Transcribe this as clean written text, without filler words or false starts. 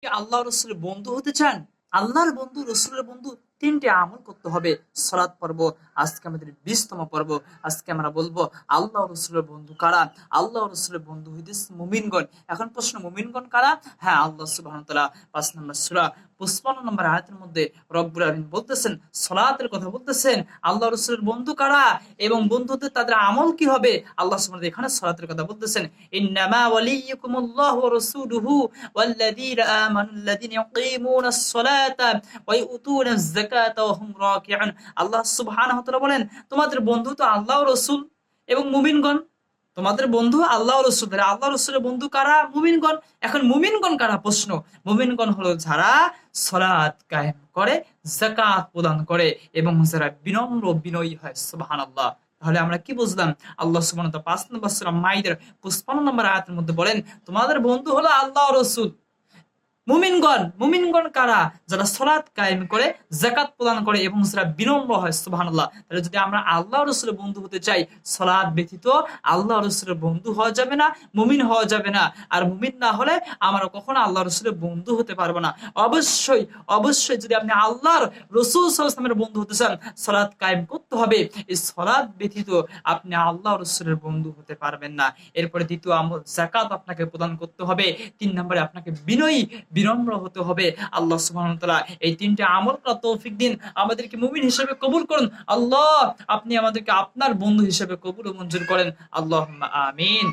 আল্লাহ রসুলের বন্ধু হতে চান? আল্লাহর বন্ধু, রসুলের বন্ধু, তিনটি আমল করতে হবে। সালাত পর্ব আজকে আমাদের 20তম পর্ব। আজকে আমরা বলবো আল্লাহ রসুলের বন্ধু কারা। আল্লাহ রসুলের বন্ধু হইতেছে মুমিনগণ। এখন প্রশ্ন, মুমিনগণ কারা? হ্যাঁ, আল্লাহ সুবহানাহু ওয়া তাআলা 5 নম্বর সূরা 55 নম্বর আয়াতের মধ্যে রব্বুল আলামিন বলতেছেন, সালাতের কথা বলতেছেন, আল্লাহ রসুলের বন্ধু কারা এবং বন্ধুদের তাদের আমল কি হবে। আল্লাহ সুবহানাহু ওয়া তাআলা এখানে সালাতের কথা বলতেছেন, ইন্নামা ওয়ালিয়্যুকুমুল্লাহু ওয়া রাসূলুহু ওয়াল্লাযীনা আমানুল্লাযীনা ইয়াকিমুনাস সালাতা ওয়া ইউতুনাজ যাকাতা ওয়া হুম রাকিউন। আল্লাহ সুবহানাহু ওয়া তাআলা বলেন, তোমাদের বন্ধু তো আল্লাহ রাসূল এবং মুমিনগণ। তোমাদের বন্ধু আল্লাহ রসুল। আল্লাহ রসুলের বন্ধু কারা? মুমিনগণ। এখন মুমিনগণ কারা? প্রশ্ন, মুমিনগণ হলো যারা সালাত কায়েম করে, যাকাত প্রদান করে এবং যারা বিনম্র বিনয়ী হয়। সুবহানাল্লাহ। তাহলে আমরা কি বুঝলাম? আল্লাহ সুবহানাহু ওয়া তাআলা 5 নম্বর সূরা মাইদার 55 নম্বর আয়াতের মধ্যে বলেন, তোমাদের বন্ধু হলো আল্লাহ রসুল। মুমিনগণ, মুমিনগণ কারা? যারা সালাত কায়েম করে, যাকাত প্রদান করে এবং যারা বিনম্র হয়। সুবহানাল্লাহ। তাহলে যদি আমরা আল্লাহ রাসূলের বন্ধু হতে চাই, সালাত ব্যতীত আল্লাহ রাসূলের বন্ধু হওয়া যাবে না, মুমিন হওয়া যাবে না। আর মুমিন না হলে আমরা কখনো আল্লাহ রাসূলের বন্ধু হতে পারবো না। অবশ্যই অবশ্যই যদি আপনি আল্লাহর রাসূল সাল্লাল্লাহু আলাইহি ওয়াসাল্লামের বন্ধু হতে চান, সালাত কায়েম করতে হবে। এই সালাত ব্যতীত আপনি আল্লাহ রাসূলের বন্ধু হতে পারবেন না। এরপরে দ্বিতীয় আমল, যাকাত আপনাকে প্রদান করতে হবে। 3 নম্বরে আপনাকে বিনয়ী বিনম্র হতে হবে। আল্লাহ সুবহানাহু ওয়া তাআলা এই তিনটে আমল করার তৌফিক দিন, আমাদেরকে মুমিন হিসেবে কবুল করুন। আল্লাহ, আপনি আমাদেরকে আপনার বন্ধু হিসেবে কবুল ও মঞ্জুর করেন। আল্লাহুম্মা আমিন।